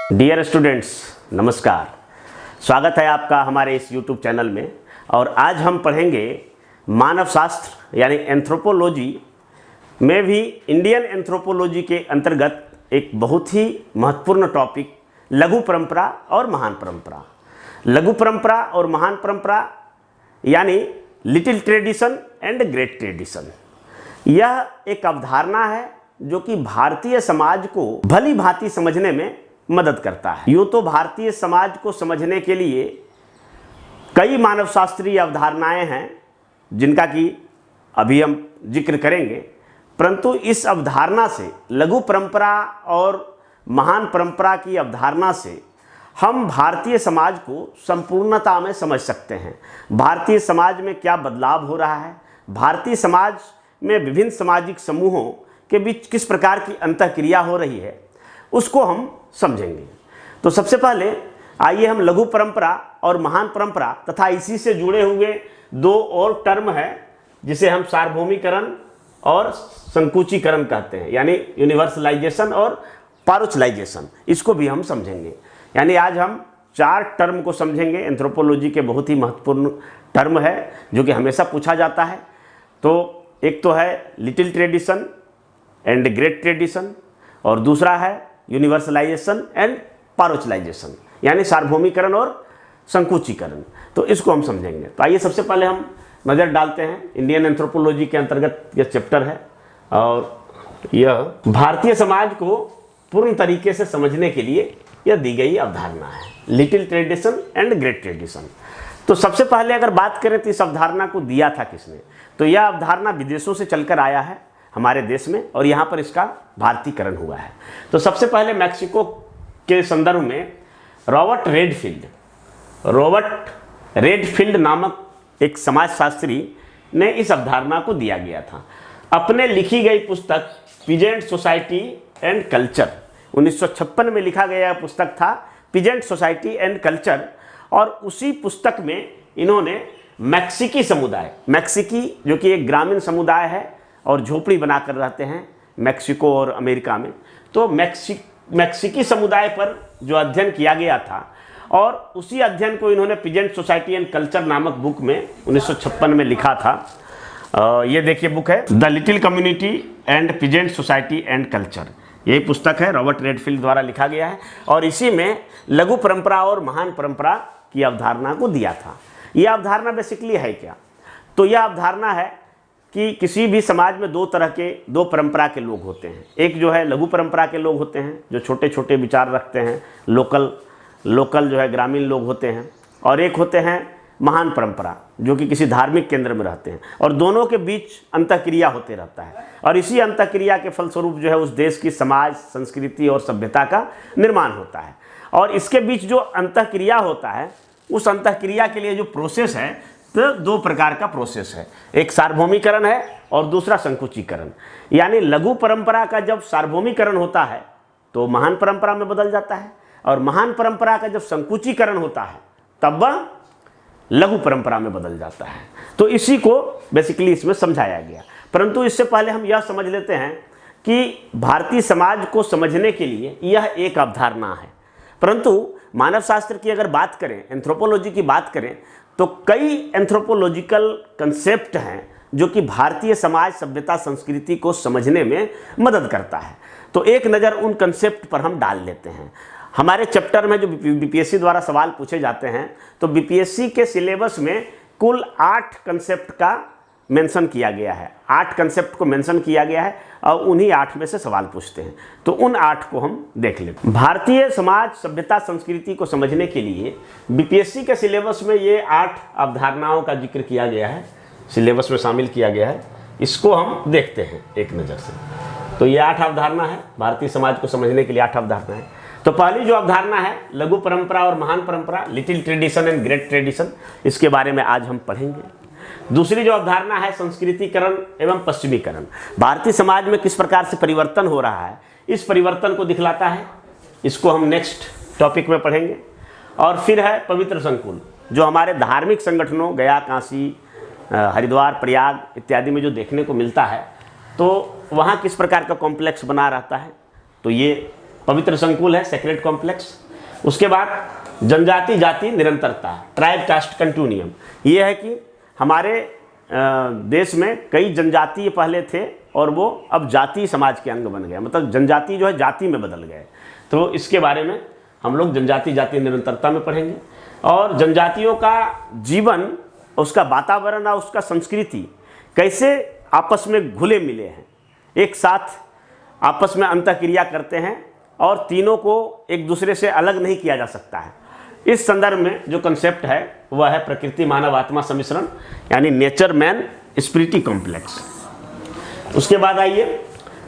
Dear students, नमस्कार। स्वागत है आपका हमारे इस YouTube चैनल में। और आज हम पढ़ेंगे मानव शास्त्र यानी एंथ्रोपोलॉजी में भी इंडियन एंथ्रोपोलॉजी के अंतर्गत एक बहुत ही महत्वपूर्ण टॉपिक लघु परंपरा और महान परंपरा। लघु परंपरा और महान परंपरा यानी little tradition and great tradition. यह एक अवधारणा है जो कि भारतीय समाज को भली भांति समझने में मदद करता है। यूँ तो भारतीय समाज को समझने के लिए कई मानव शास्त्रीय अवधारणाएं हैं जिनका कि अभी हम जिक्र करेंगे, परंतु इस अवधारणा से लघु परंपरा और महान परंपरा की अवधारणा से हम भारतीय समाज को संपूर्णता में समझ सकते हैं। भारतीय समाज में क्या बदलाव हो रहा है, भारतीय समाज में विभिन्न सामाजिक समूहों के बीच किस प्रकार की अंतःक्रिया हो रही है, उसको हम समझेंगे। तो सबसे पहले आइए हम लघु परंपरा और महान परंपरा तथा इसी से जुड़े हुए दो और टर्म है जिसे हम सार्वभौमिकरण और संकुचीकरण कहते हैं, यानी यूनिवर्सलाइजेशन और पारुचलाइजेशन, इसको भी हम समझेंगे। यानी आज हम चार टर्म को समझेंगे। एंथ्रोपोलॉजी के बहुत ही महत्वपूर्ण टर्म है जो कि हमेशा पूछा जाता है। तो एक तो है little tradition and great tradition और दूसरा है यूनिवर्सलाइजेशन एंड पारुचलाइजेशन, यानी सार्वभौमिकरण और संकुचीकरण। तो इसको हम समझेंगे। तो आइए सबसे पहले हम नज़र डालते हैं। इंडियन एंथ्रोपोलॉजी के अंतर्गत यह चैप्टर है और यह भारतीय समाज को पूर्ण तरीके से समझने के लिए यह दी गई अवधारणा है, little tradition and great tradition. तो सबसे पहले अगर बात करें तो इस अवधारणा को दिया था किसने, तो यह अवधारणा विदेशों से चलकर आया है हमारे देश में और यहाँ पर इसका भारतीकरण हुआ है। तो सबसे पहले मैक्सिको के संदर्भ में रॉबर्ट रेडफील्ड नामक एक समाजशास्त्री ने इस अवधारणा को दिया गया था। अपने लिखी गई पुस्तक पीजेंट सोसाइटी एंड कल्चर, 1956 में लिखा गया पुस्तक था पीजेंट सोसाइटी एंड कल्चर। और उसी पुस्तक में इन्होंने मैक्सिकी समुदाय, मैक्सिकी जो कि एक ग्रामीण समुदाय है और झोपड़ी बनाकर रहते हैं मैक्सिको और अमेरिका में, तो मैक्सिकी समुदाय पर जो अध्ययन किया गया था और उसी अध्ययन को इन्होंने पीजेंट सोसाइटी एंड कल्चर नामक बुक में 1956 में लिखा था। ये देखिए बुक है the little community and peasant society and culture. यही पुस्तक है, रॉबर्ट रेडफील्ड द्वारा लिखा गया है और इसी में लघु परंपरा और महान परंपरा की अवधारणा को दिया था। यह अवधारणा बेसिकली है क्या, तो यह अवधारणा है कि किसी भी समाज में दो परंपरा के लोग होते हैं। एक जो है लघु परंपरा के लोग होते हैं जो छोटे छोटे विचार रखते हैं, लोकल जो है ग्रामीण लोग होते हैं, और एक होते हैं महान परंपरा जो कि किसी धार्मिक केंद्र में रहते हैं। और दोनों के बीच अंतःक्रिया होते रहता है और इसी अंतःक्रिया के फलस्वरूप जो है उस देश की समाज, संस्कृति और सभ्यता का निर्माण होता है। और इसके बीच जो अंतःक्रिया होता है, उस अंतःक्रिया के लिए जो प्रोसेस है, तो दो प्रकार का प्रोसेस है, एक सार्वभौमिकरण है और दूसरा संकुचीकरण। यानी लघु परंपरा का जब सार्वभौमिकरण होता है तो महान परंपरा में बदल जाता है, और महान परंपरा का जब संकुचीकरण होता है तब वह लघु परंपरा में बदल जाता है। तो इसी को बेसिकली इसमें समझाया गया। परंतु इससे पहले हम यह समझ लेते हैं कि भारतीय समाज को समझने के लिए यह एक अवधारणा है, परंतु मानव शास्त्र की अगर बात करें, एंथ्रोपोलॉजी की बात करें, तो कई एंथ्रोपोलॉजिकल कंसेप्ट हैं जो कि भारतीय समाज, सभ्यता, संस्कृति को समझने में मदद करता है। तो एक नज़र उन कंसेप्ट पर हम डाल लेते हैं। हमारे चैप्टर में जो बीपीएससी द्वारा सवाल पूछे जाते हैं, तो बीपीएससी के सिलेबस में कुल 8 कंसेप्ट का मेंशन किया गया है, 8 कंसेप्ट को मेंशन किया गया है और उन्हीं 8 में से सवाल पूछते हैं। तो उन 8 को हम देख लेते हैं। भारतीय समाज, सभ्यता, संस्कृति को समझने के लिए बीपीएससी के सिलेबस में ये 8 अवधारणाओं का जिक्र किया गया है, सिलेबस में शामिल किया गया है। इसको हम देखते हैं एक नज़र से। तो ये 8 अवधारणा है, भारतीय समाज को समझने के लिए 8 अवधारणा है। तो पहली जो अवधारणा है लघु परंपरा और महान परंपरा, little tradition and great tradition, इसके बारे में आज हम पढ़ेंगे। दूसरी जो अवधारणा है संस्कृतिकरण एवं पश्चिमीकरण, भारतीय समाज में किस प्रकार से परिवर्तन हो रहा है, इस परिवर्तन को दिखलाता है। इसको हम नेक्स्ट टॉपिक में पढ़ेंगे। और फिर है पवित्र संकुल, जो हमारे धार्मिक संगठनों गया, काशी, हरिद्वार, प्रयाग इत्यादि में जो देखने को मिलता है, तो वहाँ किस प्रकार का कॉम्प्लेक्स बना रहता है, तो ये पवित्र संकुल है, सेक्रेड कॉम्प्लेक्स। उसके बाद जनजाति जाति निरंतरता, ट्राइब कास्ट कंटिन्यूम। ये है कि हमारे देश में कई जनजातीय पहले थे और वो अब जाति समाज के अंग बन गए, मतलब जनजाति जो है जाति में बदल गए। तो इसके बारे में हम लोग जनजाति जाति निरंतरता में पढ़ेंगे। और जनजातियों का जीवन, उसका वातावरण और उसका संस्कृति कैसे आपस में घुले मिले हैं, एक साथ आपस में अंतःक्रिया करते हैं और तीनों को एक दूसरे से अलग नहीं किया जा सकता है। इस संदर्भ में जो कंसेप्ट है वह है प्रकृति मानव आत्मा सम्मिश्रण, यानी नेचर मैन स्पिरिटी कॉम्प्लेक्स। उसके बाद आइए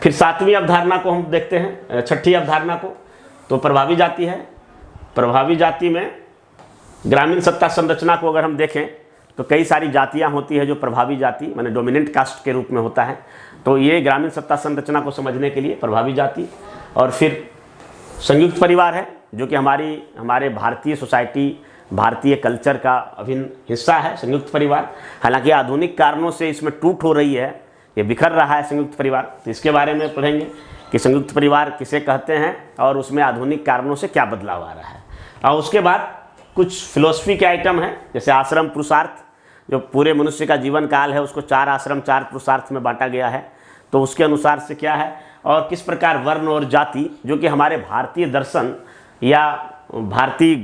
फिर 7वीं अवधारणा को हम देखते हैं, 6ठी अवधारणा को। तो प्रभावी जाति है। प्रभावी जाति में ग्रामीण सत्ता संरचना को अगर हम देखें तो कई सारी जातियां होती है जो प्रभावी जाति माने डोमिनेंट कास्ट के रूप में होता है। तो ये ग्रामीण सत्ता संरचना को समझने के लिए प्रभावी जाति। और फिर संयुक्त परिवार है जो कि हमारे भारतीय सोसाइटी, भारतीय कल्चर का अभिन्न हिस्सा है संयुक्त परिवार। हालांकि आधुनिक कारणों से इसमें टूट हो रही है, ये बिखर रहा है संयुक्त परिवार। तो इसके बारे में पढ़ेंगे कि संयुक्त परिवार किसे कहते हैं और उसमें आधुनिक कारणों से क्या बदलाव आ रहा है। और उसके बाद कुछ फिलोसफी के आइटम हैं, जैसे आश्रम पुरुषार्थ, जो पूरे मनुष्य का जीवन काल है उसको 4 आश्रम 4 पुरुषार्थ में बांटा गया है। तो उसके अनुसार से क्या है और किस प्रकार वर्ण और जाति, जो कि हमारे भारतीय दर्शन या भारतीय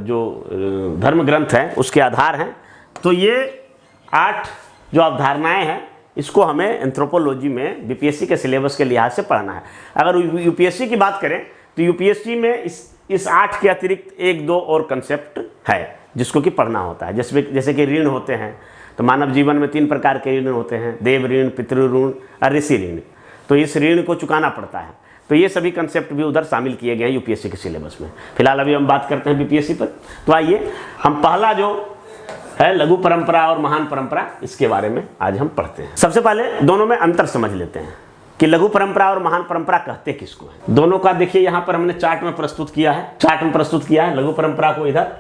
जो धर्म ग्रंथ हैं उसके आधार हैं। तो ये 8 जो अवधारणाएं हैं इसको हमें एंथ्रोपोलॉजी में बीपीएससी के सिलेबस के लिहाज से पढ़ना है। अगर यूपीएससी की बात करें तो यूपीएससी में इस 8 के अतिरिक्त 1-2 और कंसेप्ट है जिसको कि पढ़ना होता है। जैसे कि ऋण होते हैं, तो मानव जीवन में 3 प्रकार के ऋण होते हैं, देव ऋण, पितृ ऋण और ऋषि ऋण। तो इस ऋण को चुकाना पड़ता है। तो ये सभी कंसेप्ट भी उधर शामिल किए गए हैं यूपीएससी के सिलेबस में। फिलहाल अभी हम बात करते हैं बीपीएससी पर। तो आइए हम पहला जो है लघु परंपरा और महान परंपरा, इसके बारे में आज हम पढ़ते हैं। सबसे पहले दोनों में अंतर समझ लेते हैं कि लघु परंपरा और महान परंपरा कहते किसको है। दोनों का देखिए यहाँ पर हमने चार्ट में प्रस्तुत किया है, लघु परंपरा को इधर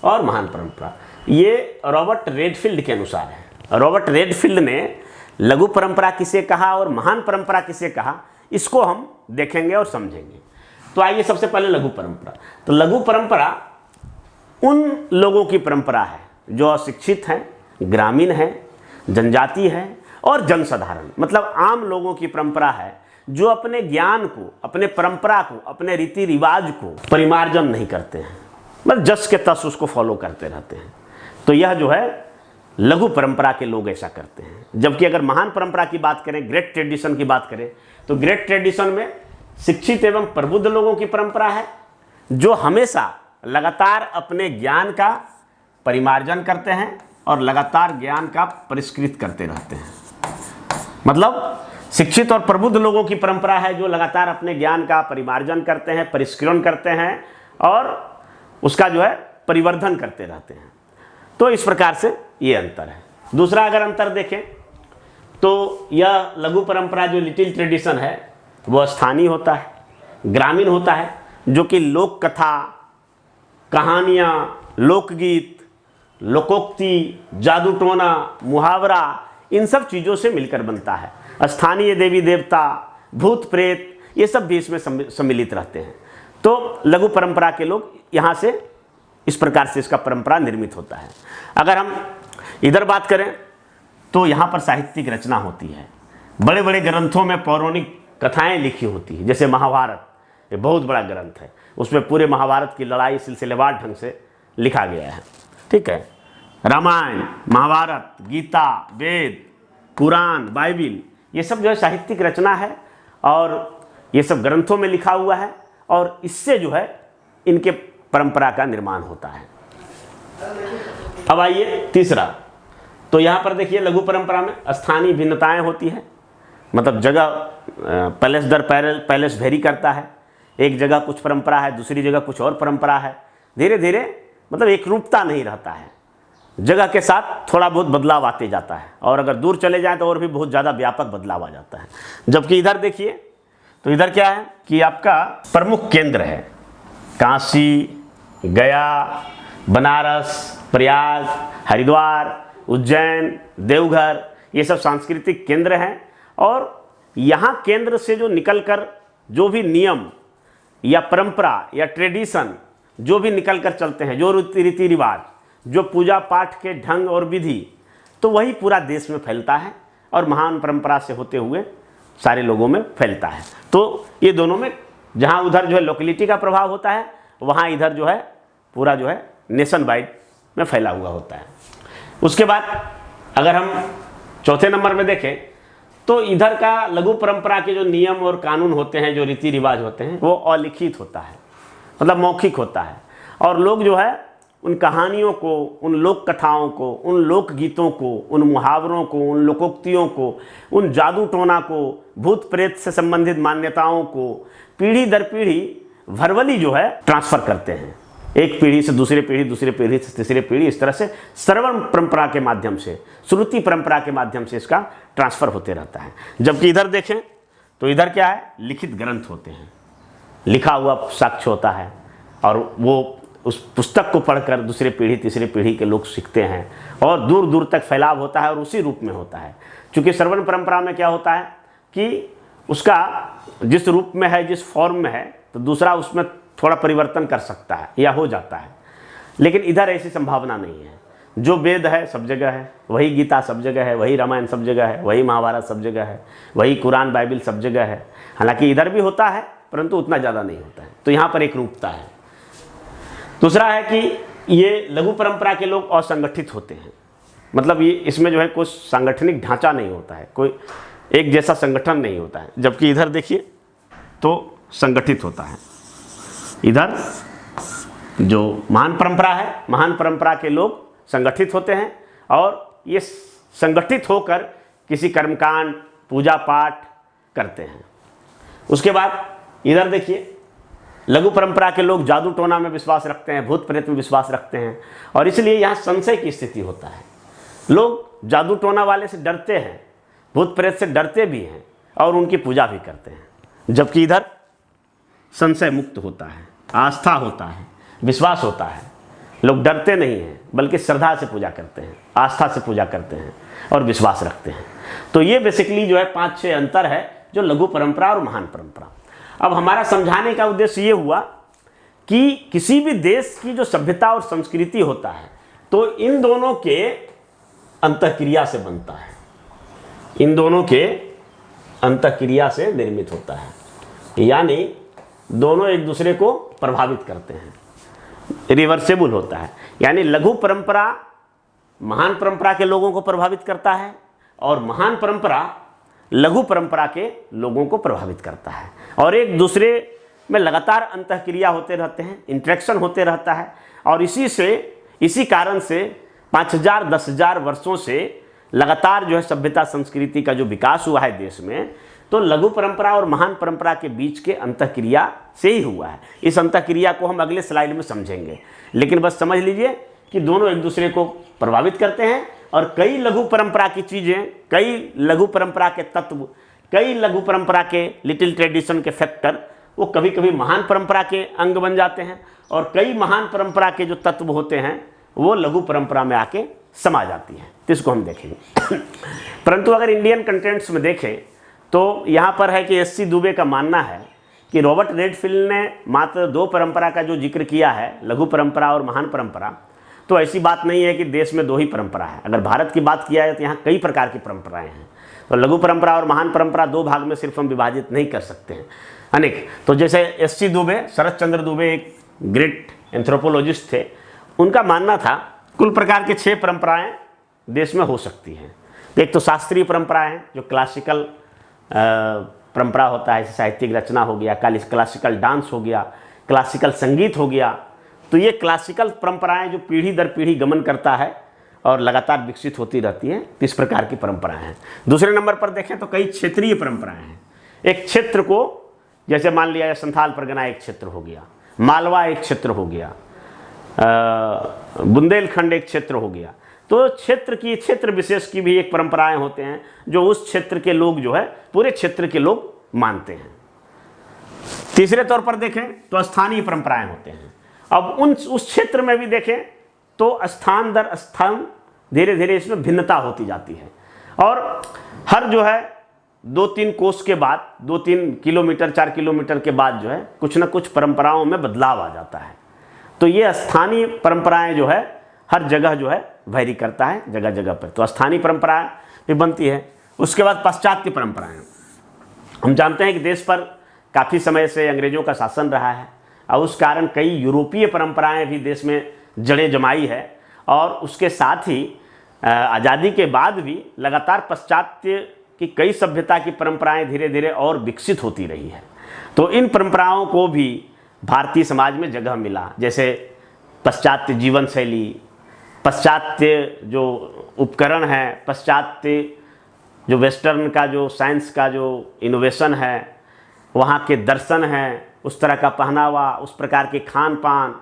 और महान परंपरा। ये रॉबर्ट रेडफील्ड के अनुसार है। रॉबर्ट रेडफील्ड ने लघु परंपरा किसे कहा और महान परंपरा किसे कहा, इसको हम देखेंगे और समझेंगे। तो आइए सबसे पहले लघु परंपरा। तो लघु परंपरा उन लोगों की परंपरा है जो अशिक्षित हैं, ग्रामीण हैं, जनजाति है और जनसाधारण, मतलब आम लोगों की परंपरा है जो अपने ज्ञान को, अपने परंपरा को, अपने रीति रिवाज को परिमार्जन नहीं करते हैं, मतलब जस के तस उसको फॉलो करते रहते हैं। तो यह जो है लघु परंपरा के लोग ऐसा करते हैं। जबकि अगर महान परंपरा की बात करें, ग्रेट ट्रेडिशन की बात करें, तो ग्रेट ट्रेडिशन में शिक्षित एवं प्रबुद्ध लोगों की परंपरा है जो हमेशा लगातार अपने ज्ञान का परिमार्जन करते हैं और लगातार ज्ञान का परिष्कृत करते रहते हैं। मतलब शिक्षित और प्रबुद्ध लोगों की परंपरा है जो लगातार अपने ज्ञान का परिमार्जन करते हैं, परिष्करण करते हैं और उसका जो है परिवर्धन करते रहते हैं। तो इस प्रकार से ये अंतर है। दूसरा अगर अंतर देखें तो यह लघु परंपरा जो लिटिल ट्रेडिशन है वह स्थानीय होता है, ग्रामीण होता है, जो कि लोक कथा, कहानियाँ, लोकगीत, लोकोक्ति, जादू टोना, मुहावरा, इन सब चीज़ों से मिलकर बनता है। स्थानीय देवी देवता, भूत प्रेत, ये सब भी इसमें सम्मिलित रहते हैं। तो लघु परंपरा के लोग यहाँ से इस प्रकार से इसका परंपरा निर्मित होता है। अगर हम इधर बात करें तो यहाँ पर साहित्यिक रचना होती है, बड़े बड़े ग्रंथों में पौराणिक कथाएं लिखी होती है। जैसे महाभारत, ये बहुत बड़ा ग्रंथ है, उसमें पूरे महाभारत की लड़ाई सिलसिलेवार ढंग से लिखा गया है। ठीक है, रामायण, महाभारत, गीता, वेद, पुराण, बाइबिल, ये सब जो है साहित्यिक रचना है और ये सब ग्रंथों में लिखा हुआ है और इससे जो है इनके परंपरा का निर्माण होता है। अब आइए तीसरा। तो यहाँ पर देखिए लघु परंपरा में स्थानीय भिन्नताएं होती है, मतलब जगह पैलेस दर पैलेस वेरी करता है। एक जगह कुछ परंपरा है, दूसरी जगह कुछ और परंपरा है। धीरे धीरे मतलब एक रूपता नहीं रहता है, जगह के साथ थोड़ा बहुत बदलाव आते जाता है और अगर दूर चले जाएं तो और भी बहुत ज़्यादा व्यापक बदलाव आ जाता है। जबकि इधर देखिए तो इधर क्या है कि आपका प्रमुख केंद्र है काशी, गया, बनारस, प्रयाग, हरिद्वार, उज्जैन, देवघर, ये सब सांस्कृतिक केंद्र हैं और यहाँ केंद्र से जो निकलकर जो भी नियम या परंपरा या ट्रेडिशन जो भी निकल कर चलते हैं, जो रीति रिवाज, जो पूजा पाठ के ढंग और विधि, तो वही पूरा देश में फैलता है और महान परंपरा से होते हुए सारे लोगों में फैलता है। तो ये दोनों में जहाँ उधर जो है लोकेलिटी का प्रभाव होता है, वहाँ इधर जो है पूरा जो है नेशन वाइड में फैला हुआ होता है। उसके बाद अगर हम चौथे नंबर में देखें तो इधर का लघु परंपरा के जो नियम और कानून होते हैं, जो रीति रिवाज होते हैं, वो अलिखित होता है, मतलब मौखिक होता है। और लोग जो है उन कहानियों को, उन लोक कथाओं को, उन लोकगीतों को, उन मुहावरों को, उन लोकोक्तियों को, उन जादू टोना को, भूत प्रेत से संबंधित मान्यताओं को पीढ़ी दर पीढ़ी वर्बली जो है ट्रांसफ़र करते हैं, एक पीढ़ी से दूसरे पीढ़ी, दूसरे पीढ़ी से तीसरे पीढ़ी, इस तरह से श्रवण परंपरा के माध्यम से, श्रुति परंपरा के माध्यम से इसका ट्रांसफ़र होते रहता है। जबकि इधर देखें तो इधर क्या है, लिखित ग्रंथ होते हैं, लिखा हुआ साक्ष्य होता है और वो उस पुस्तक को पढ़कर दूसरे पीढ़ी तीसरे पीढ़ी के लोग सीखते हैं और दूर दूर तक फैलाव होता है और उसी रूप में होता है। क्योंकि श्रवण परंपरा में क्या होता है कि उसका जिस रूप में है, जिस फॉर्म में है, तो दूसरा उसमें थोड़ा परिवर्तन कर सकता है या हो जाता है, लेकिन इधर ऐसी संभावना नहीं है। जो वेद है सब जगह है, वही गीता सब जगह है, वही रामायण सब जगह है, वही महाभारत सब जगह है, वही कुरान बाइबिल सब जगह है। हालांकि इधर भी होता है परंतु उतना ज़्यादा नहीं होता है, तो यहाँ पर एक रूपता है। दूसरा है कि ये लघु परंपरा के लोग असंगठित होते हैं, मतलब ये इसमें जो है कोई सांगठनिक ढांचा नहीं होता है, कोई एक जैसा संगठन नहीं होता है। जबकि इधर देखिए तो संगठित होता है। इधर जो महान परंपरा है, महान परंपरा के लोग संगठित होते हैं और ये संगठित होकर किसी कर्मकांड, पूजा पाठ करते हैं। उसके बाद इधर देखिए लघु परंपरा के लोग जादू टोना में विश्वास रखते हैं, भूत प्रेत में विश्वास रखते हैं और इसलिए यहाँ संशय की स्थिति होता है। लोग जादू टोना वाले से डरते हैं, भूत प्रेत से डरते भी हैं और उनकी पूजा भी करते हैं। जबकि इधर संशय मुक्त होता है, आस्था होता है, विश्वास होता है। लोग डरते नहीं हैं बल्कि श्रद्धा से पूजा करते हैं, आस्था से पूजा करते हैं और विश्वास रखते हैं। तो ये बेसिकली जो है 5-6 अंतर है जो लघु परंपरा और महान परंपरा। अब हमारा समझाने का उद्देश्य ये हुआ कि किसी भी देश की जो सभ्यता और संस्कृति होता है तो इन दोनों के अंतःक्रिया से बनता है, इन दोनों के अंतःक्रिया से निर्मित होता है, यानी दोनों एक दूसरे को प्रभावित करते हैं, रिवर्सेबल होता है। यानी लघु परंपरा महान परंपरा के लोगों को प्रभावित करता है और महान परंपरा लघु परंपरा के लोगों को प्रभावित करता है और एक दूसरे में लगातार अंतःक्रिया होते रहते हैं, इंटरेक्शन होते रहता है। और इसी कारण से 5000-10,000 वर्षों से लगातार जो है सभ्यता संस्कृति का जो विकास हुआ है देश में, तो लघु परंपरा और महान परंपरा के बीच के अंतःक्रिया से ही हुआ है। इस अंतःक्रिया को हम अगले स्लाइड में समझेंगे, लेकिन बस समझ लीजिए कि दोनों एक दूसरे को प्रभावित करते हैं और कई लघु परंपरा की चीज़ें, कई लघु परंपरा के तत्व, कई लघु परंपरा के लिटिल ट्रेडिशन के फैक्टर वो कभी कभी महान परंपरा के अंग बन जाते हैं और कई महान परंपरा के जो तत्व होते हैं वो लघु परंपरा में आके समा जाती हैं। तो इसको हम देखेंगे। परंतु अगर इंडियन कंटेंट्स में देखें तो यहाँ पर है कि एस.सी. दुबे का मानना है कि रॉबर्ट रेडफील्ड ने मात्र 2 परंपरा का जो जिक्र किया है, लघु परंपरा और महान परंपरा, तो ऐसी बात नहीं है कि देश में 2 ही परंपरा है। अगर भारत की बात किया जाए तो यहाँ कई प्रकार की परंपराएं हैं। तो लघु परंपरा और महान परंपरा 2 भाग में सिर्फ हम विभाजित नहीं कर सकते हैं, अनेक। तो जैसे एस.सी. दुबे, शरद चंद्र दुबे एक ग्रेट एंथ्रोपोलॉजिस्ट थे, उनका मानना था कुल प्रकार के 6 परंपराएं देश में हो सकती हैं। एक तो शास्त्रीय परंपरा है जो क्लासिकल परंपरा होता है, साहित्यिक रचना हो गया, क्लासिकल डांस हो गया, क्लासिकल संगीत हो गया। तो ये क्लासिकल परंपराएं जो पीढ़ी दर पीढ़ी गमन करता है और लगातार विकसित होती रहती हैं, इस प्रकार की परंपराएं हैं। दूसरे नंबर पर देखें तो कई क्षेत्रीय परंपराएं हैं। एक क्षेत्र को जैसे मान लिया संथाल परगना एक क्षेत्र हो गया, मालवा एक क्षेत्र हो गया, बुंदेलखंड एक क्षेत्र हो गया। तो क्षेत्र विशेष की भी एक परंपराएं होते हैं जो उस क्षेत्र के लोग जो है पूरे क्षेत्र के लोग मानते हैं। तीसरे तौर पर देखें तो स्थानीय परंपराएं होते हैं। अब उस क्षेत्र में भी देखें तो स्थान दर स्थान धीरे धीरे इसमें भिन्नता होती जाती है और हर जो है 2-3 कोस के बाद, 2-3 किलोमीटर 4 किलोमीटर के बाद जो है कुछ ना कुछ परंपराओं में बदलाव आ जाता है। तो ये स्थानीय परंपराएं जो है हर जगह जो है वैरी करता है जगह जगह पर, तो स्थानीय परंपराएं भी बनती है। उसके बाद पाश्चात्य परंपराएं, हम जानते हैं कि देश पर काफ़ी समय से अंग्रेजों का शासन रहा है और उस कारण कई यूरोपीय परंपराएं भी देश में जड़ें जमाई है, और उसके साथ ही आज़ादी के बाद भी लगातार पाश्चात्य की कई सभ्यता की परंपराएं धीरे धीरे और विकसित होती रही है। तो इन परंपराओं को भी भारतीय समाज में जगह मिला, जैसे पाश्चात्य जीवन शैली, पाश्चात्य जो उपकरण है, पाश्चात्य जो वेस्टर्न का जो साइंस का जो इनोवेशन है, वहाँ के दर्शन हैं, उस तरह का पहनावा, उस प्रकार के खान पान,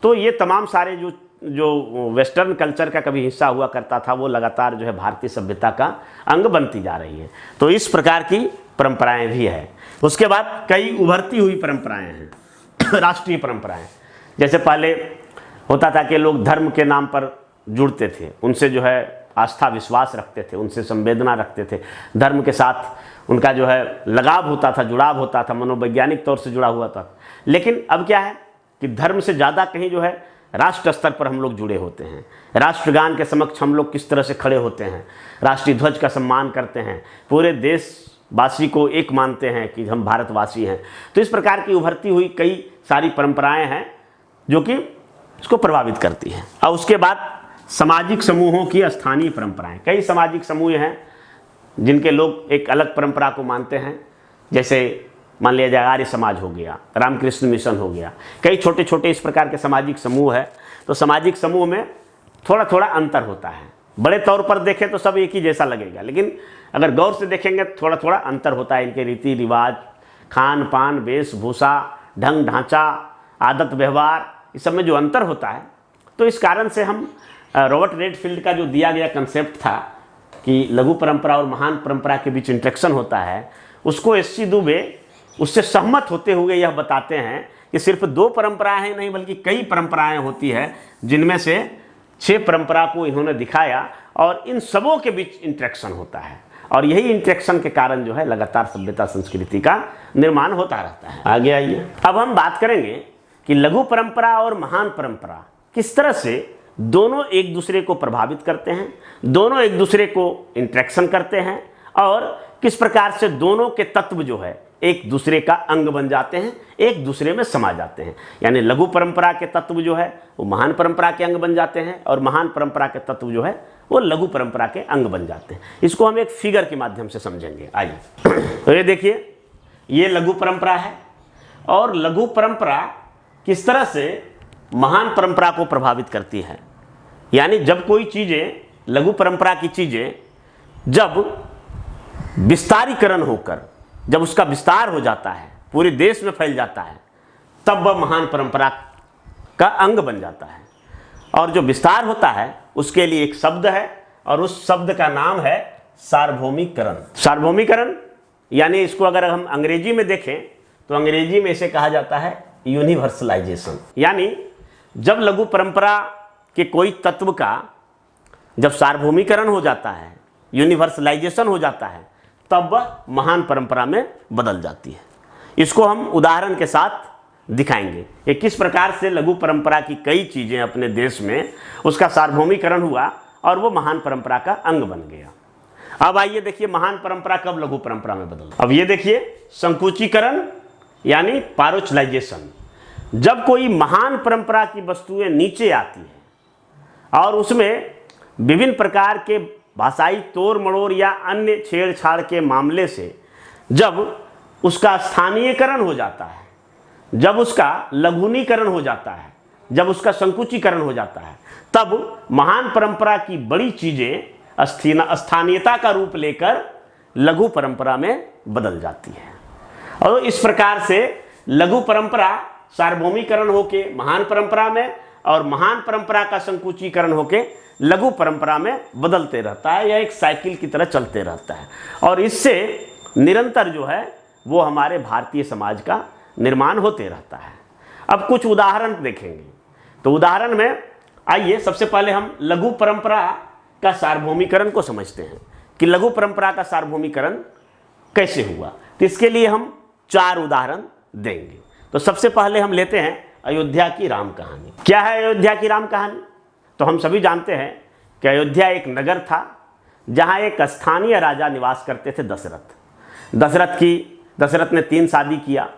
तो ये तमाम सारे जो वेस्टर्न कल्चर का कभी हिस्सा हुआ करता था वो लगातार जो है भारतीय सभ्यता का अंग बनती जा रही है। तो इस प्रकार की परंपराएं भी है। उसके बाद कई उभरती हुई परंपराएं हैं राष्ट्रीय परंपराएं, जैसे पहले होता था कि लोग धर्म के नाम पर जुड़ते थे, उनसे जो है आस्था विश्वास रखते थे, उनसे संवेदना रखते थे, धर्म के साथ उनका जो है लगाव होता था, जुड़ाव होता था, मनोवैज्ञानिक तौर से जुड़ा हुआ था। लेकिन अब क्या है कि धर्म से ज़्यादा कहीं जो है राष्ट्र स्तर पर हम लोग जुड़े होते हैं। राष्ट्रगान के समक्ष हम लोग किस तरह से खड़े होते हैं, राष्ट्रीय ध्वज का सम्मान करते हैं, पूरे देशवासी को एक मानते हैं कि हम भारतवासी हैं। तो इस प्रकार की उभरती हुई कई सारी परंपराएं हैं जो कि इसको प्रभावित करती हैं। और उसके बाद सामाजिक समूहों की स्थानीय परंपराएं, कई सामाजिक समूह हैं जिनके लोग एक अलग परंपरा को मानते हैं, जैसे मान लिया जाए आर्य समाज हो गया, रामकृष्ण मिशन हो गया, कई छोटे छोटे इस प्रकार के सामाजिक समूह है। तो सामाजिक समूह में थोड़ा थोड़ा अंतर होता है, बड़े तौर पर देखें तो सब एक ही जैसा लगेगा, लेकिन अगर गौर से देखेंगे थोड़ा थोड़ा अंतर होता है। इनके रीति रिवाज, खान पान, वेशभूषा, ढंग ढांचा, आदत व्यवहार, इस सब में जो अंतर होता है। तो इस कारण से हम रॉबर्ट रेडफील्ड का जो दिया गया कंसेप्ट था कि लघु परंपरा और महान परंपरा के बीच इंटरेक्शन होता है, उसको एस.सी. दुबे उससे सहमत होते हुए यह बताते हैं कि सिर्फ 2 परंपराएं हैं नहीं बल्कि कई परंपराएं होती है, जिनमें से 6 परंपरा को इन्होंने दिखाया और इन सबों के बीच इंटरेक्शन होता है, और यही इंटरेक्शन के कारण जो है लगातार सभ्यता संस्कृति का निर्माण होता रहता है। आगे आइए, अब हम बात करेंगे कि लघु परंपरा और महान परंपरा किस तरह से दोनों एक दूसरे को प्रभावित करते हैं, दोनों एक दूसरे को इंटरेक्शन करते हैं, और किस प्रकार से दोनों के तत्व जो है एक दूसरे का अंग बन जाते हैं, एक दूसरे में समा जाते हैं। यानी लघु परंपरा के तत्व जो है वो महान परंपरा के अंग बन जाते हैं, और महान परंपरा के तत्व जो है वो लघु परंपरा के अंग बन जाते हैं। इसको हम एक फिगर के माध्यम से समझेंगे। आइए, तो ये देखिए, ये लघु परंपरा है, और लघु परंपरा किस तरह से महान परंपरा को प्रभावित करती है। यानी जब कोई चीज़ें, लघु परंपरा की चीज़ें जब विस्तारीकरण होकर, जब उसका विस्तार हो जाता है, पूरे देश में फैल जाता है, तब वह महान परंपरा का अंग बन जाता है। और जो विस्तार होता है उसके लिए एक शब्द है, और उस शब्द का नाम है सार्वभौमिकरण। सार्वभौमिकरण यानी इसको अगर हम अंग्रेजी में देखें तो अंग्रेजी में इसे कहा जाता है यूनिवर्सलाइजेशन। यानी जब लघु परंपरा के कोई तत्व का जब सार्वभौमिकरण हो जाता है, यूनिवर्सलाइजेशन हो जाता है, तब वह महान परंपरा में बदल जाती है। इसको हम उदाहरण के साथ दिखाएंगे कि किस प्रकार से लघु परंपरा की कई चीज़ें अपने देश में उसका सार्वभौमिकरण हुआ और वो महान परंपरा का अंग बन गया। अब आइए देखिए, महान परंपरा कब लघु परंपरा में बदल। अब ये देखिए, संकुचीकरण यानी पारोचलाइजेशन। जब कोई महान परंपरा की वस्तुएं नीचे आती है और उसमें विभिन्न प्रकार के भाषाई तोड़ मड़ोड़ या अन्य छेड़छाड़ के मामले से जब उसका स्थानीयकरण हो जाता है, जब उसका लघुनीकरण हो जाता है, जब उसका संकुचीकरण हो जाता है, तब महान परंपरा की बड़ी चीज़ें स्थानीयता का रूप लेकर लघु परंपरा में बदल जाती है। और इस प्रकार से लघु परंपरा सार्वभौमिकरण होके महान परंपरा में, और महान परंपरा का संकुचीकरण होके लघु परंपरा में बदलते रहता है। यह एक साइकिल की तरह चलते रहता है, और इससे निरंतर जो है वो हमारे भारतीय समाज का निर्माण होते रहता है। अब कुछ उदाहरण देखेंगे, तो उदाहरण में आइए सबसे पहले हम लघु परंपरा का सार्वभौमिकरण को समझते हैं कि लघु परंपरा का सार्वभौमिकरण कैसे हुआ। तो इसके लिए हम 4 उदाहरण देंगे। तो सबसे पहले हम लेते हैं अयोध्या की राम कहानी। क्या है अयोध्या की राम कहानी? तो हम सभी जानते हैं कि अयोध्या एक नगर था जहां एक स्थानीय राजा निवास करते थे, दशरथ। दशरथ ने 3 शादी किया,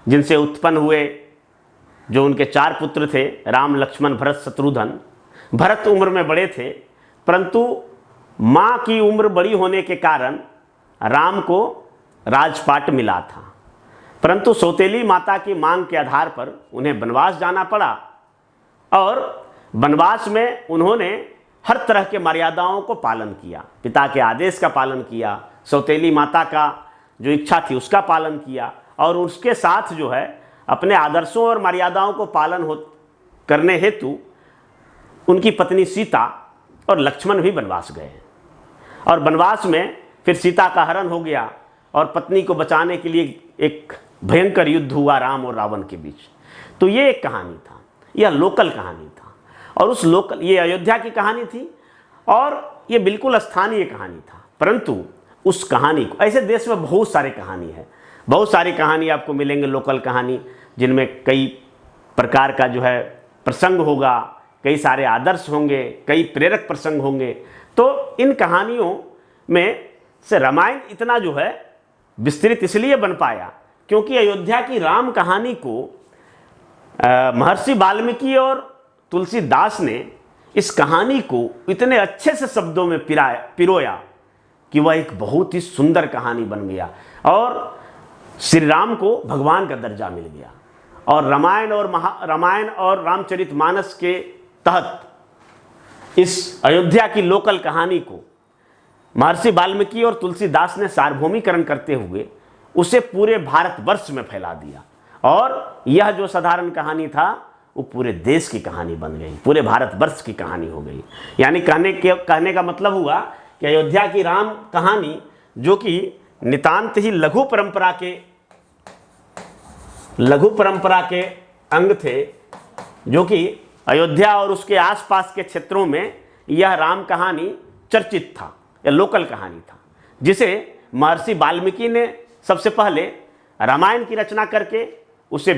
जिनसे उत्पन्न हुए जो उनके 4 पुत्र थे, राम, लक्ष्मण, भरत, शत्रुघ्न। भरत उम्र में बड़े थे, परंतु माँ की उम्र बड़ी होने के कारण राम को राजपाट मिला था, परंतु सौतेली माता की मांग के आधार पर उन्हें वनवास जाना पड़ा। और वनवास में उन्होंने हर तरह के मर्यादाओं को पालन किया, पिता के आदेश का पालन किया, सौतेली माता का जो इच्छा थी उसका पालन किया, और उसके साथ जो है अपने आदर्शों और मर्यादाओं को पालन करने हेतु उनकी पत्नी सीता और लक्ष्मण भी वनवास गए। और वनवास में फिर सीता का हरण हो गया और पत्नी को बचाने के लिए एक भयंकर युद्ध हुआ राम और रावण के बीच। तो ये एक कहानी था, यह लोकल कहानी था। और ये अयोध्या की कहानी थी और ये बिल्कुल स्थानीय कहानी था। परंतु उस कहानी को, ऐसे देश में बहुत सारी कहानी है, बहुत सारी कहानी आपको मिलेंगे लोकल कहानी, जिनमें कई प्रकार का जो है प्रसंग होगा, कई सारे आदर्श होंगे, कई प्रेरक प्रसंग होंगे। तो इन कहानियों में से रामायण इतना जो है विस्तृत इसलिए बन पाया क्योंकि अयोध्या की राम कहानी को महर्षि वाल्मीकि और तुलसीदास ने इस कहानी को इतने अच्छे से शब्दों में पिरोया कि वह एक बहुत ही सुंदर कहानी बन गया और श्री राम को भगवान का दर्जा मिल गया। और रामायण और रामचरितमानस के तहत इस अयोध्या की लोकल कहानी को महर्षि वाल्मीकि और तुलसीदास ने सार्वभौमिकरण करते हुए उसे पूरे भारतवर्ष में फैला दिया। और यह जो साधारण कहानी था वो पूरे देश की कहानी बन गई, पूरे भारतवर्ष की कहानी हो गई। यानी कहने का मतलब हुआ कि अयोध्या की राम कहानी, जो कि नितांत ही लघु परंपरा के अंग थे, जो कि अयोध्या और उसके आसपास के क्षेत्रों में यह राम कहानी चर्चित था, यह लोकल कहानी था, जिसे महर्षि वाल्मीकि ने सबसे पहले रामायण की रचना करके उसे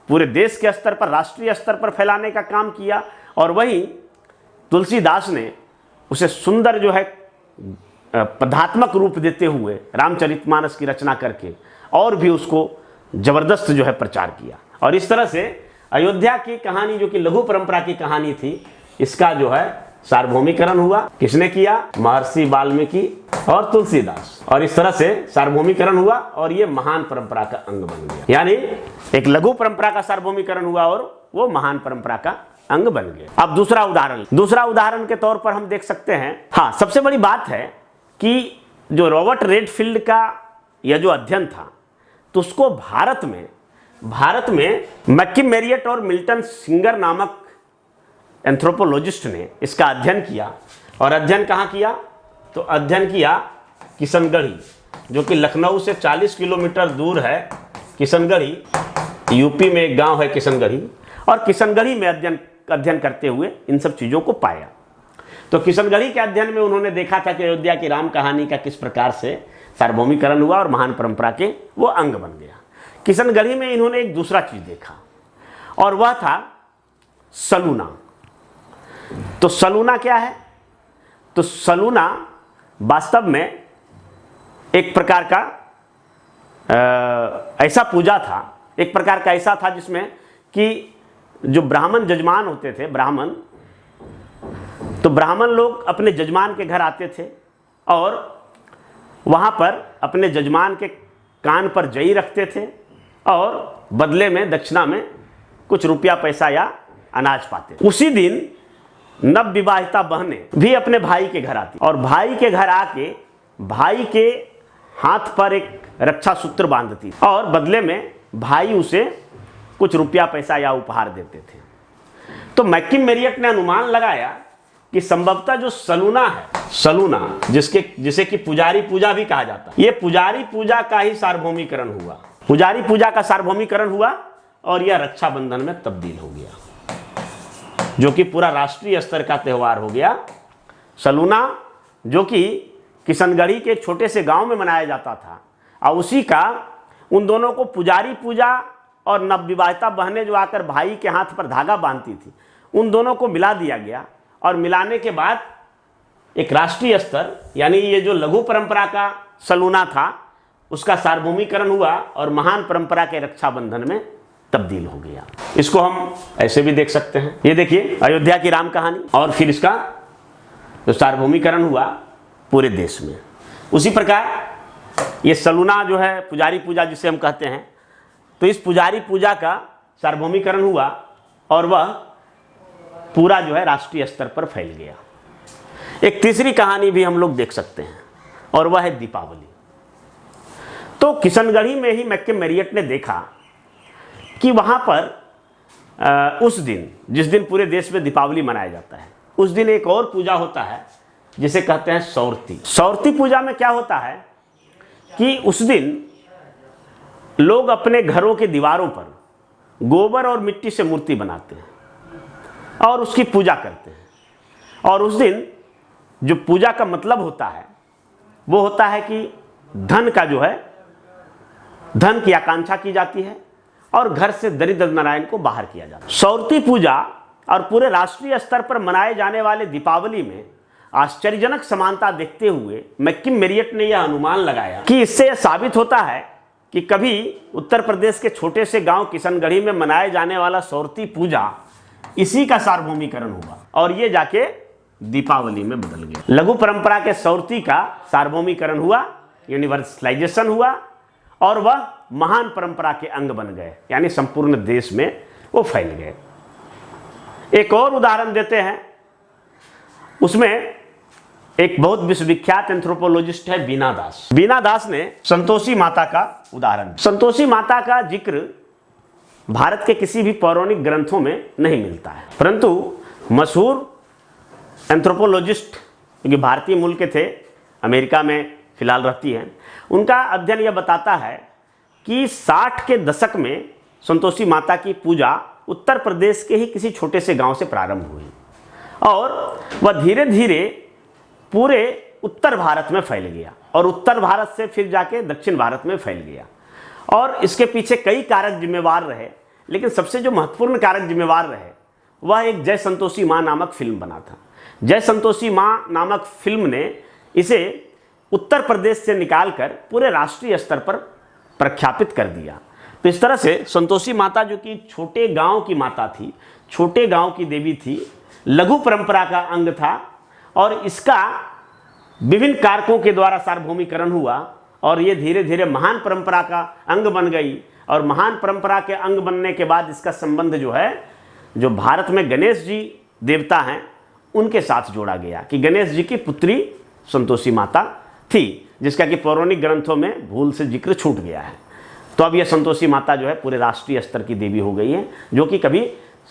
पूरे देश के स्तर पर, राष्ट्रीय स्तर पर फैलाने का काम किया। और वहीं तुलसीदास ने उसे सुंदर जो है पदात्मक रूप देते हुए रामचरितमानस की रचना करके और भी उसको जबरदस्त जो है प्रचार किया। और इस तरह से अयोध्या की कहानी, जो कि लघु परंपरा की कहानी थी, इसका जो है सार्वभौमिकरण हुआ। किसने किया? महर्षि वाल्मीकि और तुलसीदास। और इस तरह से सार्वभौमिकरण हुआ और ये महान परंपरा का अंग बन गया। यानी एक लघु परंपरा का सार्वभौमिकरण हुआ और वो महान परंपरा का अंग बन गया। अब दूसरा उदाहरण के तौर पर हम देख सकते हैं। हाँ, सबसे बड़ी बात है कि जो रॉबर्ट रेडफील्ड का यह जो अध्ययन था, तो उसको भारत में मैक्किम-मेरियट और मिल्टन सिंगर नामक एंथ्रोपोलॉजिस्ट ने इसका अध्ययन किया। और अध्ययन कहाँ किया? तो अध्ययन किया किशनगढ़ी, जो कि लखनऊ से 40 किलोमीटर दूर है। किशनगढ़ी यूपी में एक गांव है किशनगढ़ी, और किशनगढ़ी में अध्ययन करते हुए इन सब चीज़ों को पाया। तो किशनगढ़ी के अध्ययन में उन्होंने देखा था कि अयोध्या की राम कहानी का किस प्रकार से सार्वभौमिकरण हुआ और महान परंपरा के वो अंग बन गया। किशनगढ़ी में इन्होंने एक दूसरा चीज़ देखा और वह था सलूना। तो सलूना क्या है? तो सलूना वास्तव में एक प्रकार का ऐसा पूजा था, एक प्रकार का ऐसा था जिसमें कि जो ब्राह्मण जजमान होते थे, तो ब्राह्मण लोग अपने जजमान के घर आते थे और वहाँ पर अपने जजमान के कान पर जई रखते थे और बदले में दक्षिणा में कुछ रुपया पैसा या अनाज पाते। उसी दिन नवविवाहिता बहनें भी अपने भाई के घर आती और भाई के घर आके भाई के हाथ पर एक रक्षा सूत्र बांधती और बदले में भाई उसे कुछ रुपया पैसा या उपहार देते थे। तो मैक्किम-मेरियट ने अनुमान लगाया कि संभवतः जो सलूना जिसे कि पुजारी पूजा भी कहा जाता है, ये पुजारी पूजा का ही सार्वभौमिकरण हुआ। पुजारी पूजा का सार्वभौमिकरण हुआ और यह रक्षाबंधन में तब्दील हो गया, जो कि पूरा राष्ट्रीय स्तर का त्यौहार हो गया। सलूना, जो कि किशनगढ़ी के एक छोटे से गांव में मनाया जाता था, और उसी का उन दोनों को पुजारी पूजा और नवविवाहिता बहनें जो आकर भाई के हाथ पर धागा बांधती थी, उन दोनों को मिला दिया गया। और मिलाने के बाद एक राष्ट्रीय स्तर यानी ये जो लघु परंपरा का सलूना था उसका सार्वभौमिकरण हुआ और महान परंपरा के रक्षाबंधन में तब्दील हो गया। इसको हम ऐसे भी देख सकते हैं, ये देखिए अयोध्या की राम कहानी, और फिर इसका जो सार्वभौमिकरण हुआ पूरे देश में। उसी प्रकार ये सलूना जो है पुजारी पूजा जिसे हम कहते हैं, तो इस पुजारी पूजा का सार्वभौमिकरण हुआ और वह पूरा जो है राष्ट्रीय स्तर पर फैल गया। एक तीसरी कहानी भी हम लोग देख सकते हैं और वह है दीपावली। तो किशनगढ़ी में ही मैक्किम मैरियट ने देखा कि वहाँ पर उस दिन जिस दिन पूरे देश में दीपावली मनाया जाता है, उस दिन एक और पूजा होता है जिसे कहते हैं सौरती। सौरती पूजा में क्या होता है कि उस दिन लोग अपने घरों के दीवारों पर गोबर और मिट्टी से मूर्ति बनाते हैं और उसकी पूजा करते हैं। और उस दिन जो पूजा का मतलब होता है वो होता है कि धन का जो है, धन की आकांक्षा की जाती है और घर से दरिद्र नारायण को बाहर किया जाता है। सौरती पूजा और पूरे राष्ट्रीय स्तर पर मनाए जाने वाले दीपावली में आश्चर्यजनक समानता देखते हुए मैक्किम मैरियट ने यह अनुमान लगाया कि इससे यह साबित होता है कि कभी उत्तर प्रदेश के छोटे से गांव किशनगढ़ी में मनाए जाने वाला सौरती पूजा इसी का सार्वभौमिकरण हुआ और ये जाके दीपावली में बदल गया। लघु परंपरा के सौरती का सार्वभौमिकरण हुआ, यूनिवर्सलाइजेशन हुआ और वह महान परंपरा के अंग बन गए, यानी संपूर्ण देश में वो फैल गए। एक और उदाहरण देते हैं, उसमें एक बहुत विश्वविख्यात एंथ्रोपोलॉजिस्ट है बीना दास। बीना दास ने संतोषी माता का उदाहरण। संतोषी माता का जिक्र भारत के किसी भी पौराणिक ग्रंथों में नहीं मिलता है, परंतु मशहूर एंथ्रोपोलॉजिस्ट क्योंकि भारतीय मूल के थे, अमेरिका में फिलहाल रहती हैं, उनका अध्ययन यह बताता है कि 60 के दशक में संतोषी माता की पूजा उत्तर प्रदेश के ही किसी छोटे से गांव से प्रारंभ हुई और वह धीरे धीरे पूरे उत्तर भारत में फैल गया और उत्तर भारत से फिर जाके दक्षिण भारत में फैल गया। और इसके पीछे कई कारक जिम्मेवार रहे, लेकिन सबसे जो महत्वपूर्ण कारक जिम्मेवार रहे वह एक जय संतोषी माँ नामक फिल्म बना था। जय संतोषी माँ नामक फिल्म ने इसे उत्तर प्रदेश से निकालकर पूरे राष्ट्रीय स्तर पर प्रख्यापित कर दिया। तो इस तरह से संतोषी माता जो कि छोटे गांव की माता थी, छोटे गांव की देवी थी, लघु परंपरा का अंग था और इसका विभिन्न कारकों के द्वारा सार्वभौमिकरण हुआ और ये धीरे धीरे महान परंपरा का अंग बन गई। और महान परंपरा के अंग बनने के बाद इसका संबंध जो है, जो भारत में गणेश जी देवता हैं उनके साथ जोड़ा गया कि गणेश जी की पुत्री संतोषी माता थी, जिसका कि पौराणिक ग्रंथों में भूल से जिक्र छूट गया है। तो अब यह संतोषी माता जो है पूरे राष्ट्रीय स्तर की देवी हो गई है, जो कि कभी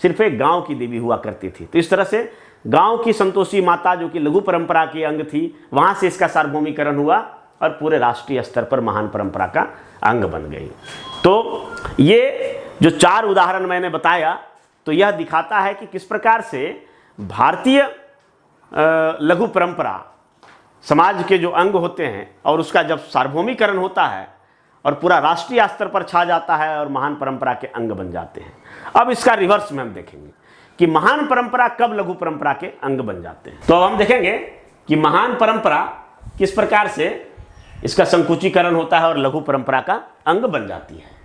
सिर्फ एक गांव की देवी हुआ करती थी। तो इस तरह से गांव की संतोषी माता जो कि लघु परंपरा की अंग थी, वहां से इसका सार्वभौमिकरण हुआ और पूरे राष्ट्रीय स्तर पर महान परंपरा का अंग बन गई। तो ये जो 4 उदाहरण मैंने बताया, तो यह दिखाता है कि किस प्रकार से भारतीय लघु परंपरा समाज के जो अंग होते हैं और उसका जब सार्वभौमिकरण होता है और पूरा राष्ट्रीय स्तर पर छा जाता है और महान परंपरा के अंग बन जाते हैं। अब इसका रिवर्स में हम देखेंगे कि महान परंपरा कब लघु परंपरा के अंग बन जाते हैं। तो अब हम देखेंगे कि महान परंपरा किस प्रकार से इसका संकुचीकरण होता है और लघु परंपरा का अंग बन जाती है।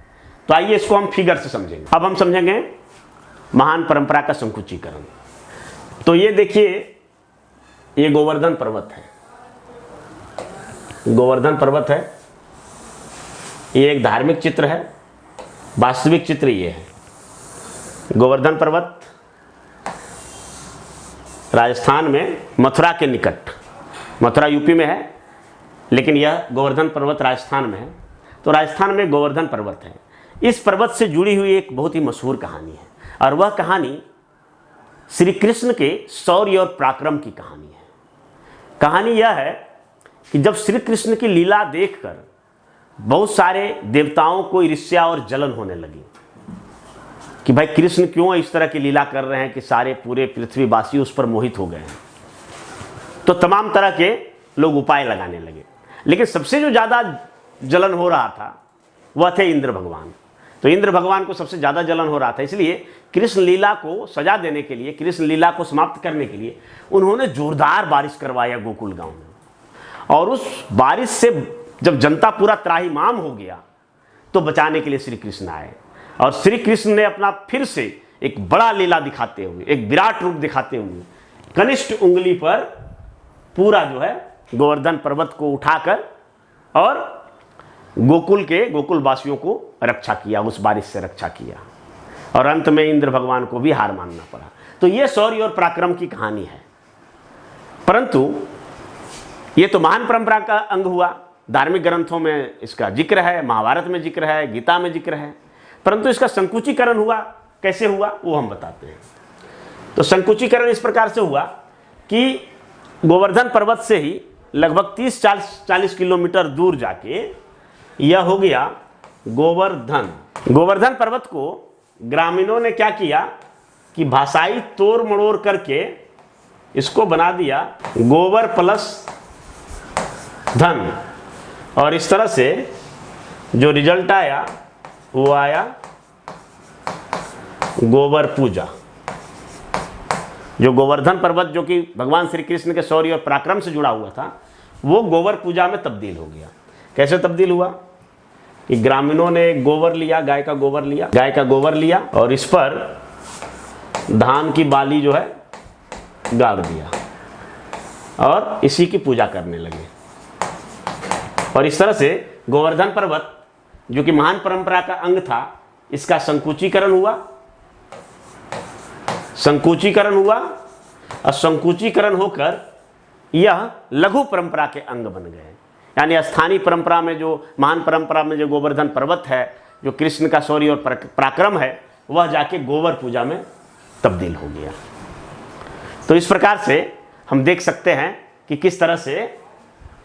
तो आइए इसको हम फिगर से समझेंगे। अब हम समझेंगे महान परंपरा का संकुचीकरण। तो ये देखिए, ये गोवर्धन पर्वत है, गोवर्धन पर्वत है, ये एक धार्मिक चित्र है, वास्तविक चित्र ये है। गोवर्धन पर्वत राजस्थान में मथुरा के निकट, मथुरा यूपी में है, लेकिन यह गोवर्धन पर्वत राजस्थान में है। तो राजस्थान में गोवर्धन पर्वत है। इस पर्वत से जुड़ी हुई एक बहुत ही मशहूर कहानी है और वह कहानी श्री कृष्ण के शौर्य और पराक्रम की कहानी है। कहानी यह है कि जब श्री कृष्ण की लीला देखकर बहुत सारे देवताओं को ईर्ष्या और जलन होने लगी कि भाई कृष्ण क्यों इस तरह की लीला कर रहे हैं कि सारे पूरे पृथ्वीवासी उस पर मोहित हो गए हैं। तो तमाम तरह के लोग उपाय लगाने लगे, लेकिन सबसे जो ज़्यादा जलन हो रहा था वह थे इंद्र भगवान। तो इंद्र भगवान को सबसे ज़्यादा जलन हो रहा था, इसलिए कृष्ण लीला को सजा देने के लिए, कृष्ण लीला को समाप्त करने के लिए उन्होंने जोरदार बारिश करवाया गोकुल गांव में। और उस बारिश से जब जनता पूरा त्राहिमाम हो गया तो बचाने के लिए श्री कृष्ण आए। और श्री कृष्ण ने अपना फिर से एक बड़ा लीला दिखाते हुए, एक विराट रूप दिखाते हुए कनिष्ठ उंगली पर पूरा जो है गोवर्धन पर्वत को उठाकर और गोकुल वासियों को रक्षा किया, उस बारिश से रक्षा किया। और अंत में इंद्र भगवान को भी हार मानना पड़ा। तो ये शौर्य और पराक्रम की कहानी है। परंतु ये तो महान परंपरा का अंग हुआ, धार्मिक ग्रंथों में इसका जिक्र है, महाभारत में जिक्र है, गीता में जिक्र है। परंतु इसका संकुचीकरण हुआ, कैसे हुआ वो हम बताते हैं। तो संकुचीकरण इस प्रकार से हुआ कि गोवर्धन पर्वत से ही लगभग 30-40 किलोमीटर दूर जाके यह हो गया गोवर्धन। गोवर्धन पर्वत को ग्रामीणों ने क्या किया कि भाषाई तोड़ मड़ोड़ करके इसको बना दिया गोबर प्लस धन। और इस तरह से जो रिजल्ट आया वो आया गोबर पूजा। जो गोवर्धन पर्वत जो कि भगवान श्री कृष्ण के शौर्य और पराक्रम से जुड़ा हुआ था वो गोबर पूजा में तब्दील हो गया। कैसे तब्दील हुआ कि ग्रामीणों ने गोबर लिया, गाय का गोबर लिया और इस पर धान की बाली जो है गाड़ दिया और इसी की पूजा करने लगे। और इस तरह से गोवर्धन पर्वत जो कि महान परंपरा का अंग था, इसका संकुचीकरण हुआ और संकुचीकरण होकर यह लघु परंपरा के अंग बन गए। यानी स्थानीय परंपरा में जो महान परंपरा में जो गोवर्धन पर्वत है, जो कृष्ण का शौर्य और पराक्रम है, वह जाके गोबर पूजा में तब्दील हो गया। तो इस प्रकार से हम देख सकते हैं कि किस तरह से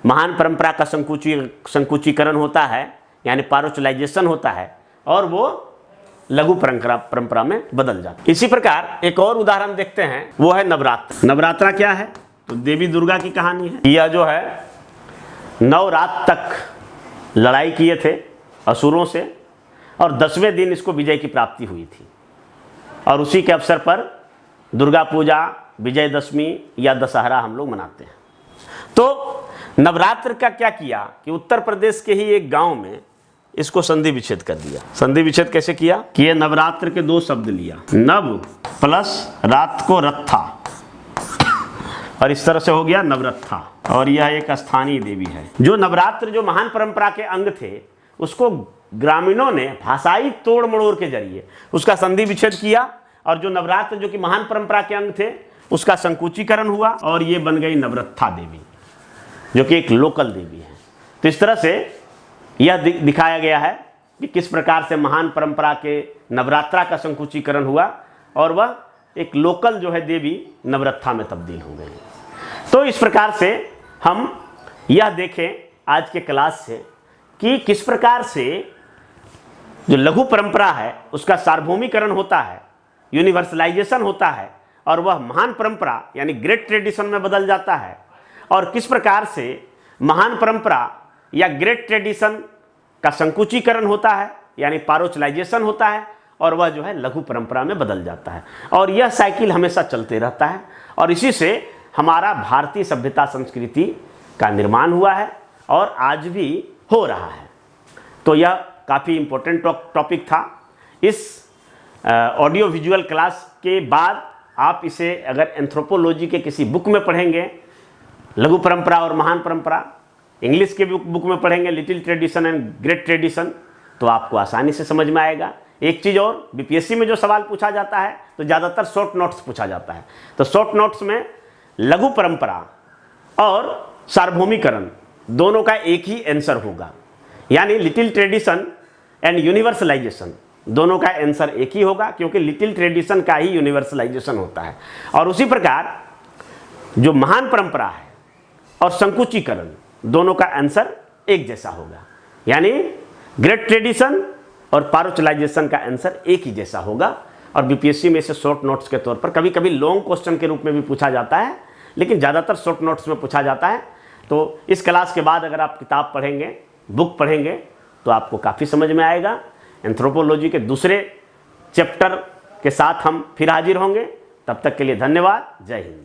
महान परंपरा का संकुचीकरण होता है, यानी पारोचलाइजेशन होता है और वो लघु परंपरा में बदल जाता है। इसी प्रकार एक और उदाहरण देखते हैं, वो है नवरात्र। नवरात्रा क्या है? तो देवी दुर्गा की कहानी है। यह जो है 9 रात तक लड़ाई किए थे असुरों से और 10वें दिन इसको विजय की प्राप्ति हुई थी। और उसी के अवसर पर दुर्गा पूजा, विजयदशमी या दशहरा हम लोग मनाते हैं। तो नवरात्र का क्या किया कि उत्तर प्रदेश के ही एक गांव में इसको संधि विच्छेद कर दिया। संधि विच्छेद कैसे किया कि ये नवरात्र के 2 शब्द लिया, नव प्लस रात को रत्था, और इस तरह से हो गया नवरत्था। और यह एक स्थानीय देवी है। जो नवरात्र जो महान परंपरा के अंग थे उसको ग्रामीणों ने भाषाई तोड़ मड़ोड़ के जरिए उसका संधि विच्छेद किया और जो नवरात्र जो कि महान परंपरा के अंग थे उसका संकुचीकरण हुआ और ये बन गई नवरत्था देवी जो कि एक लोकल देवी है। तो इस तरह से यह दिखाया गया है कि किस प्रकार से महान परंपरा के नवरात्रा का संकुचीकरण हुआ और वह एक लोकल जो है देवी नवरत्था में तब्दील हो गई। तो इस प्रकार से हम यह देखें आज के क्लास से कि किस प्रकार से जो लघु परंपरा है उसका सार्वभौमिकरण होता है, यूनिवर्सलाइजेशन होता है और वह महान परंपरा यानी ग्रेट ट्रेडिशन में बदल जाता है। और किस प्रकार से महान परंपरा या ग्रेट ट्रेडिशन का संकुचीकरण होता है यानी पारोचलाइजेशन होता है और वह जो है लघु परंपरा में बदल जाता है। और यह साइकिल हमेशा चलते रहता है और इसी से हमारा भारतीय सभ्यता संस्कृति का निर्माण हुआ है और आज भी हो रहा है। तो यह काफ़ी इम्पोर्टेंट टॉपिक था। इस ऑडियो विजुअल क्लास के बाद आप इसे अगर एंथ्रोपोलॉजी के किसी बुक में पढ़ेंगे, लघु परंपरा और महान परंपरा, इंग्लिश के बुक में पढ़ेंगे little tradition and great tradition, तो आपको आसानी से समझ में आएगा। एक चीज़ और, बीपीएससी में जो सवाल पूछा जाता है तो ज़्यादातर शॉर्ट नोट्स पूछा जाता है। तो शॉर्ट नोट्स में लघु परंपरा और सार्वभौमिकरण दोनों का एक ही आंसर होगा, यानी लिटिल ट्रेडिशन एंड यूनिवर्सलाइजेशन दोनों का आंसर एक ही होगा क्योंकि लिटिल ट्रेडिशन का ही यूनिवर्सलाइजेशन होता है। और उसी प्रकार जो महान परंपरा है और संकुचीकरण दोनों का आंसर एक जैसा होगा, यानी ग्रेट ट्रेडिशन और पारोचलाइजेशन का आंसर एक ही जैसा होगा। और बीपीएससी में इसे शॉर्ट नोट्स के तौर पर, कभी कभी लॉन्ग क्वेश्चन के रूप में भी पूछा जाता है, लेकिन ज़्यादातर शॉर्ट नोट्स में पूछा जाता है। तो इस क्लास के बाद अगर आप किताब पढ़ेंगे बुक पढ़ेंगे तो आपको काफ़ी समझ में आएगा। एंथ्रोपोलॉजी के दूसरे चैप्टर के साथ हम फिर हाजिर होंगे। तब तक के लिए धन्यवाद। जय हिंद।